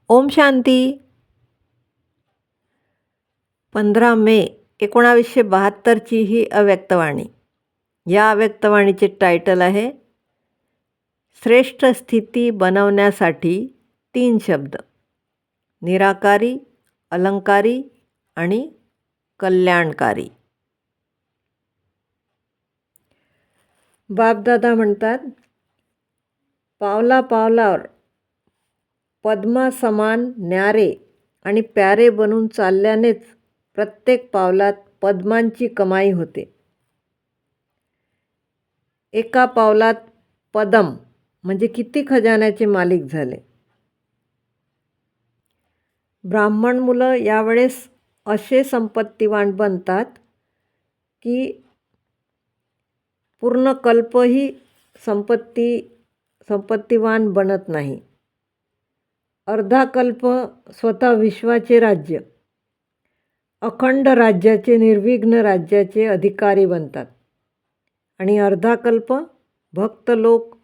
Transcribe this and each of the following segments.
ओम शांती. 15 मे 1972ची ही अव्यक्तवाणी. या अव्यक्तवाणीचे टायटल आहे श्रेष्ठ स्थिती बनवण्यासाठी 3 शब्द: निराकारी, अलंकारी आणि कल्याणकारी. बापदादा म्हणतात, पावला पावलावर पद्मासमान न्यारे आणि प्यारे बनून चालल्यानेच प्रत्येक पावलात पद्मांची कमाई होते. एका पावलात पदम म्हणजे किती खजान्याचे मालिक झाले. ब्राह्मण मुलं यावेळेस असे संपत्तिवान बनतात की पूर्ण कल्पही संपत्तिवान बनत नाही. अर्धा कल्प स्वतः विश्वाचे राज्य, अखंड राज्याचे, निर्विघ्न राज्याचे अधिकारी बनतात. आणि अर्धा कल्प भक्त लोक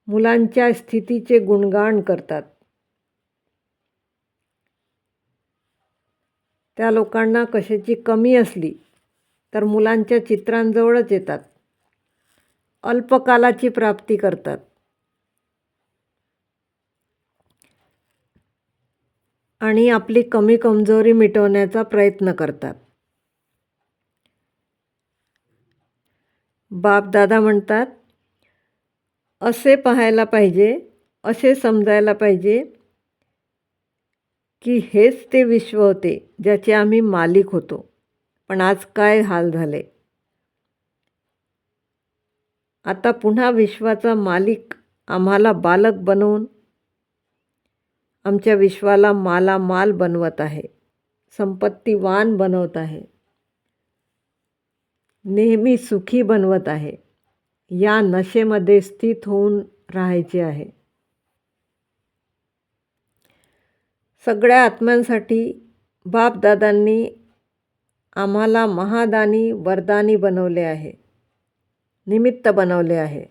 मुलांच्या स्थितीचे गुणगान करतात. त्या लोकांना कशाची कमी असली तर मुलांच्या चित्रांजवळच येतात, अल्पकालाची प्राप्ती करतात. आणि आपली कमी कमजोरी मिटवण्याचा प्रयत्न करतात. बापदादा म्हणतात, असे पाहायला पाहिजे, असे समजायला पाहिजे की हेच ते विश्व होते ज्याचे आम्ही मालिक होतो. पण आज काय हाल झाले. आता पुन्हा विश्वाचा मालिक आम्हाला बालक बनवून आमच्या विश्वाला मालामाल बनवत आहे, संपत्तिवान बनवत आहे, नेहमी सुखी बनवत आहे. या नशेमध्ये स्थित होऊन राहायचे आहे. सगळ्या आत्म्यांसाठी बापदादांनी आम्हाला महादानी वरदानी बनवले आहे, निमित्त बनवले आहे.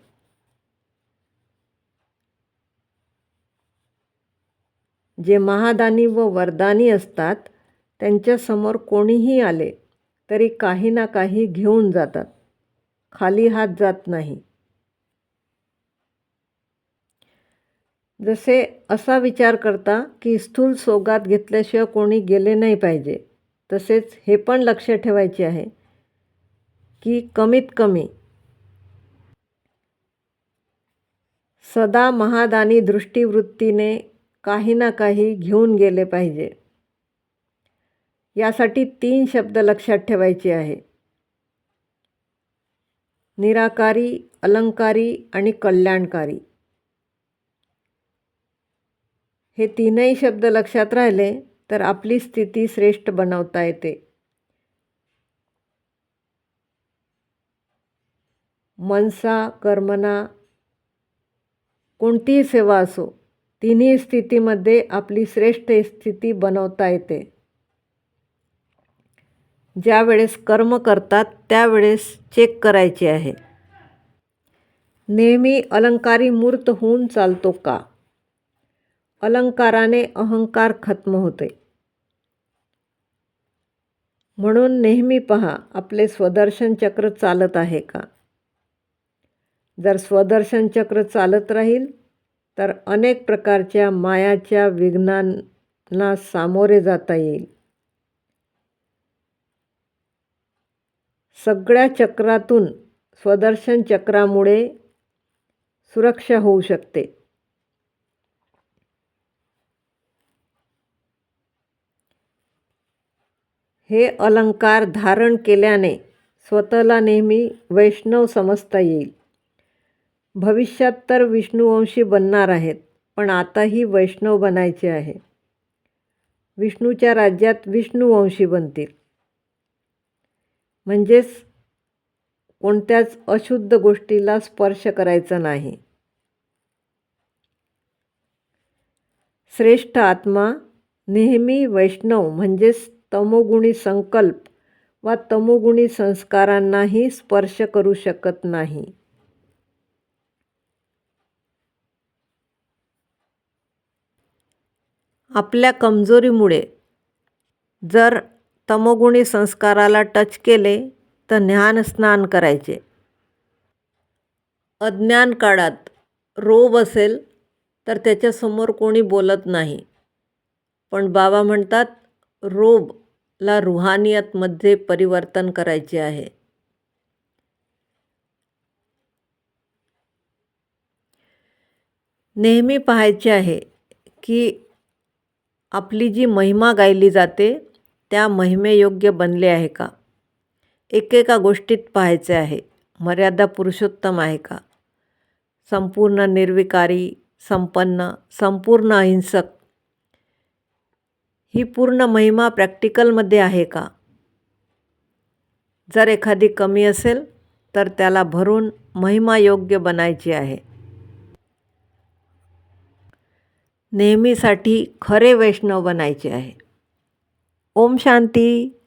जे महादानी व वरदानी असतात त्यांच्यासमोर कोणीही आले तरी काही ना काही घेऊन जातात, खाली हात जात नाही. जसे असा विचार करता की स्थूल सोगात घेतल्याशिवाय कोणी गेले नाही पाहिजे, तसेच हे पण लक्ष ठेवायचे आहे की कमीत कमी सदा महादानी दृष्टिवृत्तीने काही ना काही घेऊन गेले पाहिजे. यासाठी 3 शब्द लक्षात ठेवायचे आहे: निराकारी, अलंकारी आणि कल्याणकारी. हे 3ही शब्द लक्षात राहिले तर आपली स्थिती श्रेष्ठ बनवता येते. मनसा कर्मना कोणतीही सेवा असो, 3ही स्थितीमध्ये आपली श्रेष्ठ स्थिती बनवता येते. ज्या वेळेस कर्म करतात त्यावेळेस चेक करायचे आहे, नेहमी अलंकारी मूर्त होऊन चालतो का. अलंकाराने अहंकार खत्म होते. म्हणून नेहमी पहा आपले स्वदर्शन चक्र चालत आहे का. जर स्वदर्शन चक्र चालत राहील तर अनेक प्रकारच्या मायाच्या विघ्नांना सामोरे जाता येईल. सगळ्या चक्रातून स्वदर्शन चक्रामुळे सुरक्षा होऊ शकते. हे अलंकार धारण केल्याने स्वतःला नेहमी वैष्णव समजता येईल. भविष्यात तर विष्णुवंशी बनणार आहेत, पण आताही वैष्णव बनायचे आहे. विष्णूच्या राज्यात विष्णुवंशी बनतील. म्हणजेच कोणत्याच अशुद्ध गोष्टीला स्पर्श करायचा नाही. श्रेष्ठ आत्मा नेहमी वैष्णव म्हणजेच तमोगुणी संकल्प वा तमोगुणी संस्कारांनाही स्पर्श करू शकत नाही. आपल्या कमजोरीमुळे जर तमोगुणी संस्काराला टच केले तर ज्ञानस्नान करायचे. अज्ञान काळात रोब असेल तर त्याच्यासमोर कोणी बोलत नाही, पण बाबा म्हणतात रोबला रुहानियतमध्ये परिवर्तन करायचे आहे. नेहमी पाहायचे आहे की आपली जी महिमा गायली जाते त्या महिमेयोग्य बनले आहे का. एकेका गोष्टीत पाहायचे आहे, मर्यादा पुरुषोत्तम आहे का, संपूर्ण निर्विकारी, संपन्न, संपूर्ण अहिंसक, ही पूर्ण महिमा प्रॅक्टिकलमध्ये आहे का. जर एखादी कमी असेल तर त्याला भरून महिमा योग्य बनायची आहे. नेहमीसाठी खरे वैष्णव बनायचे आहे. ओम शांती.